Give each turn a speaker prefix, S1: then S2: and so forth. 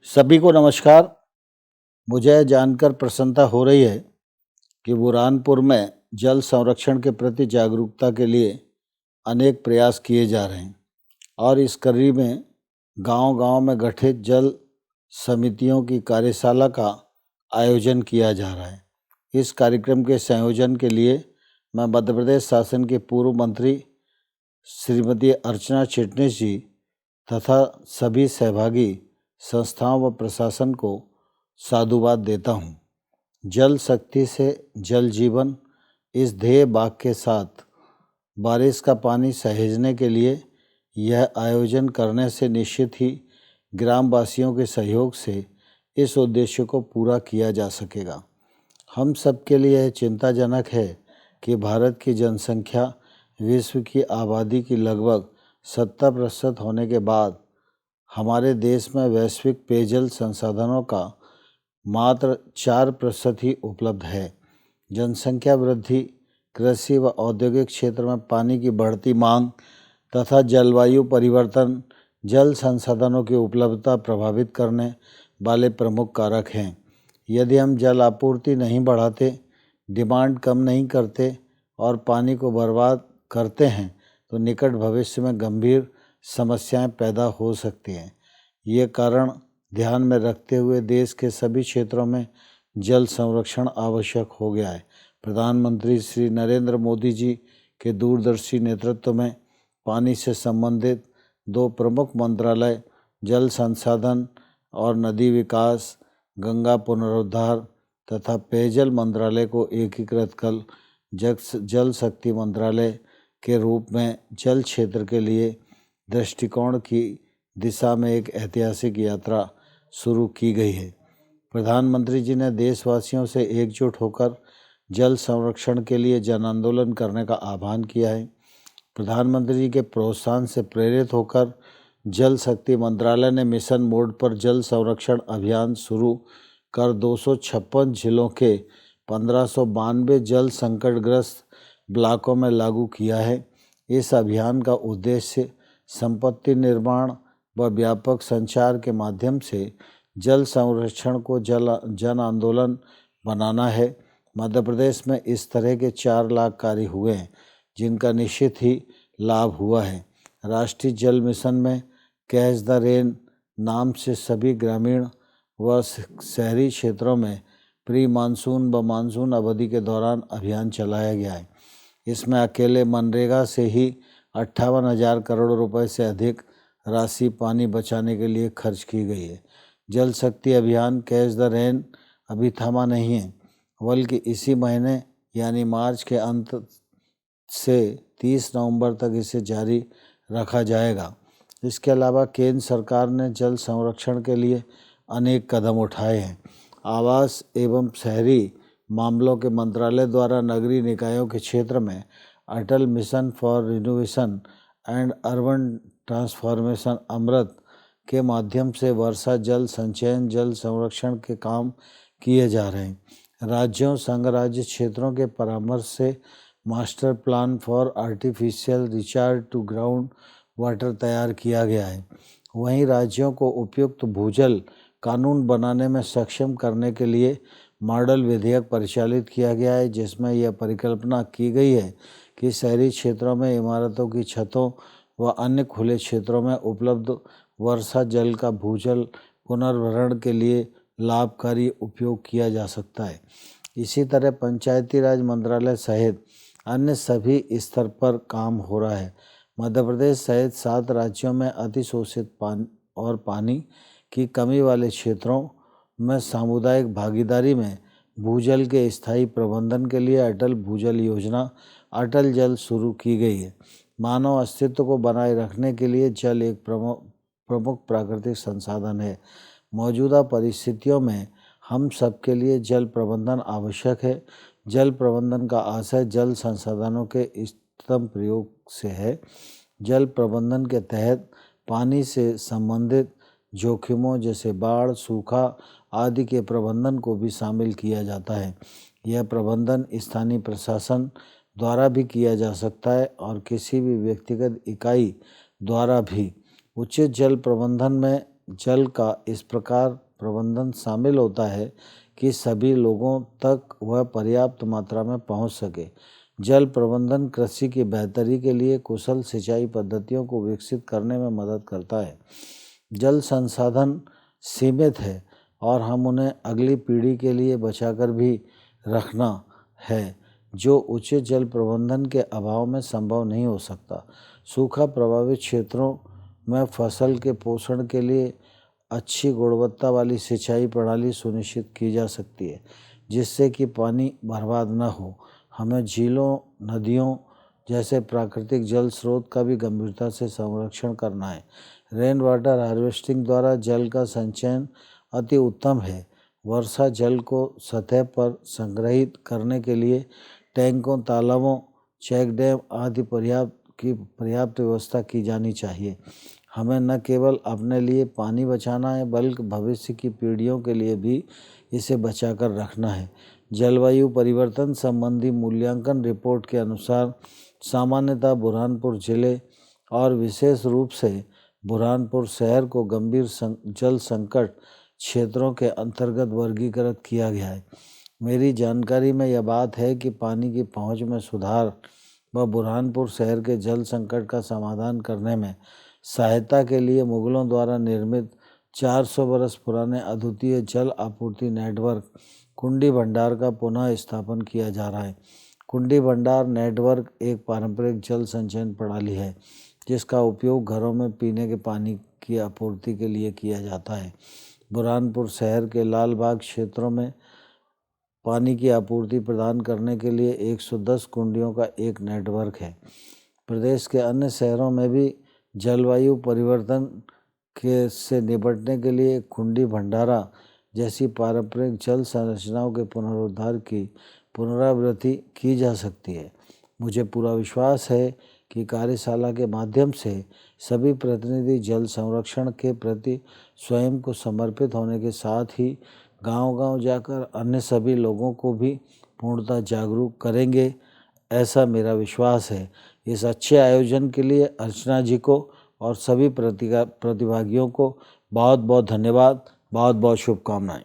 S1: सभी को नमस्कार। मुझे यह जानकर प्रसन्नता हो रही है कि बुरहानपुर में जल संरक्षण के प्रति जागरूकता के लिए अनेक प्रयास किए जा रहे हैं और इस कड़ी में गांव-गांव में गठित जल समितियों की कार्यशाला का आयोजन किया जा रहा है। इस कार्यक्रम के संयोजन के लिए मैं मध्य प्रदेश शासन के पूर्व मंत्री श्रीमती अर्चना चिटनिस जी तथा सभी सहभागी संस्थाओं व प्रशासन को साधुवाद देता हूँ। जल शक्ति से जल जीवन इस ध्येय वाक्य के साथ बारिश का पानी सहेजने के लिए यह आयोजन करने से निश्चित ही ग्रामवासियों के सहयोग से इस उद्देश्य को पूरा किया जा सकेगा। हम सबके लिए यह चिंताजनक है कि भारत की जनसंख्या विश्व की आबादी की लगभग 70% होने के बाद हमारे देश में वैश्विक पेयजल संसाधनों का मात्र 4% ही उपलब्ध है। जनसंख्या वृद्धि, कृषि व औद्योगिक क्षेत्र में पानी की बढ़ती मांग तथा जलवायु परिवर्तन जल संसाधनों की उपलब्धता प्रभावित करने वाले प्रमुख कारक हैं। यदि हम जल आपूर्ति नहीं बढ़ाते, डिमांड कम नहीं करते और पानी को बर्बाद करते हैं तो निकट भविष्य में गंभीर समस्याएं पैदा हो सकती हैं। ये कारण ध्यान में रखते हुए देश के सभी क्षेत्रों में जल संरक्षण आवश्यक हो गया है। प्रधानमंत्री श्री नरेंद्र मोदी जी के दूरदर्शी नेतृत्व में पानी से संबंधित 2 प्रमुख मंत्रालय जल संसाधन और नदी विकास, गंगा पुनरुद्धार तथा पेयजल मंत्रालय को एकीकृत कर जल शक्ति मंत्रालय के रूप में जल क्षेत्र के लिए दृष्टिकोण की दिशा में एक ऐतिहासिक यात्रा शुरू की गई है। प्रधानमंत्री जी ने देशवासियों से एकजुट होकर जल संरक्षण के लिए जन आंदोलन करने का आह्वान किया है। प्रधानमंत्री जी के प्रोत्साहन से प्रेरित होकर जल शक्ति मंत्रालय ने मिशन मोड पर जल संरक्षण अभियान शुरू कर 256 जिलों के 1592 जल संकटग्रस्त ब्लॉकों में लागू किया है। इस अभियान का उद्देश्य संपत्ति निर्माण व व्यापक संचार के माध्यम से जल संरक्षण को जन आंदोलन बनाना है। मध्य प्रदेश में इस तरह के 4 लाख कार्य हुए हैं जिनका निश्चित ही लाभ हुआ है। राष्ट्रीय जल मिशन में कैच द रेन नाम से सभी ग्रामीण व शहरी क्षेत्रों में प्री मानसून व मानसून अवधि के दौरान अभियान चलाया गया है। इसमें अकेले मनरेगा से ही 58,000 करोड़ रुपए से अधिक राशि पानी बचाने के लिए खर्च की गई है। जल शक्ति अभियान कैच द रेन अभी थमा नहीं है, बल्कि इसी महीने यानी मार्च के अंत से 30 नवंबर तक इसे जारी रखा जाएगा। इसके अलावा केंद्र सरकार ने जल संरक्षण के लिए अनेक कदम उठाए हैं। आवास एवं शहरी मामलों के मंत्रालय द्वारा नगरीय निकायों के क्षेत्र में Atal mission for renovation and urban transformation AMRUT के माध्यम से वर्षा जल संचयन जल संरक्षण के काम किए जा रहे हैं। राज्यों संघ राज्य क्षेत्रों के परामर्श से master plan for artificial recharge to ground water तैयार किया गया है। वहीं राज्यों को उपयुक्त भूजल कानून बनाने में सक्षम करने के लिए मॉडल विधेयक परिचालित किया गया है, जिसमें यह परिकल्पना की गई है कि शहरी क्षेत्रों में इमारतों की छतों व अन्य खुले क्षेत्रों में उपलब्ध वर्षा जल का भूजल पुनर्भरण के लिए लाभकारी उपयोग किया जा सकता है। इसी तरह पंचायती राज मंत्रालय सहित अन्य सभी स्तर पर काम हो रहा है। मध्य प्रदेश सहित 7 राज्यों में अतिशोषित पानी की कमी वाले क्षेत्रों में सामुदायिक भागीदारी में भूजल के स्थायी प्रबंधन के लिए अटल भूजल योजना अटल जल शुरू की गई है। मानव अस्तित्व को बनाए रखने के लिए जल एक प्रमुख प्राकृतिक संसाधन है। मौजूदा परिस्थितियों में हम सबके लिए जल प्रबंधन आवश्यक है। जल प्रबंधन का आशय जल संसाधनों के इष्टतम प्रयोग से है। जल प्रबंधन के तहत पानी से संबंधित जोखिमों जैसे बाढ़, सूखा आदि के प्रबंधन को भी शामिल किया जाता है। यह प्रबंधन स्थानीय प्रशासन द्वारा भी किया जा सकता है और किसी भी व्यक्तिगत इकाई द्वारा भी। उचित जल प्रबंधन में जल का इस प्रकार प्रबंधन शामिल होता है कि सभी लोगों तक वह पर्याप्त मात्रा में पहुंच सके। जल प्रबंधन कृषि की बेहतरी के लिए कुशल सिंचाई पद्धतियों को विकसित करने में मदद करता है। जल संसाधन सीमित है और हम उन्हें अगली पीढ़ी के लिए बचाकर भी रखना है, जो उचित जल प्रबंधन के अभाव में संभव नहीं हो सकता। सूखा प्रभावित क्षेत्रों में फसल के पोषण के लिए अच्छी गुणवत्ता वाली सिंचाई प्रणाली सुनिश्चित की जा सकती है, जिससे कि पानी बर्बाद न हो। हमें झीलों, नदियों जैसे प्राकृतिक जल स्रोत का भी गंभीरता से संरक्षण करना है। रेन वाटर हार्वेस्टिंग द्वारा जल का संचयन अति उत्तम है। वर्षा जल को सतह पर संग्रहित करने के लिए टैंकों, तालाबों, चेक डैम आदि पर्याप्त व्यवस्था की जानी चाहिए। हमें न केवल अपने लिए पानी बचाना है, बल्कि भविष्य की पीढ़ियों के लिए भी इसे बचाकर रखना है। जलवायु परिवर्तन संबंधी मूल्यांकन रिपोर्ट के अनुसार सामान्यतः बुरहानपुर जिले और विशेष रूप से बुरहानपुर शहर को गंभीर जल संकट क्षेत्रों के अंतर्गत वर्गीकृत किया गया है। मेरी जानकारी में यह बात है कि पानी की पहुंच में सुधार व बुरहानपुर शहर के जल संकट का समाधान करने में सहायता के लिए मुगलों द्वारा निर्मित 400 वर्ष पुराने अद्वितीय जल आपूर्ति नेटवर्क कुंडी भंडार का पुनः स्थापन किया जा रहा है। कुंडी भंडार नेटवर्क एक पारंपरिक जल संचयन प्रणाली है, जिसका उपयोग घरों में पीने के पानी की आपूर्ति के लिए किया जाता है। बुरहानपुर शहर के लाल बाग क्षेत्रों में पानी की आपूर्ति प्रदान करने के लिए 110 कुंडियों का एक नेटवर्क है। प्रदेश के अन्य शहरों में भी जलवायु परिवर्तन से निपटने के लिए कुंडी भंडारा जैसी पारंपरिक जल संरचनाओं के पुनरुद्धार की पुनरावृत्ति की जा सकती है। मुझे पूरा विश्वास है कि कार्यशाला के माध्यम से सभी प्रतिनिधि जल संरक्षण के प्रति स्वयं को समर्पित होने के साथ ही गांव-गांव जाकर अन्य सभी लोगों को भी पूर्णतः जागरूक करेंगे, ऐसा मेरा विश्वास है। इस अच्छे आयोजन के लिए अर्चना जी को और सभी प्रतिभागियों को बहुत बहुत धन्यवाद, बहुत बहुत शुभकामनाएं।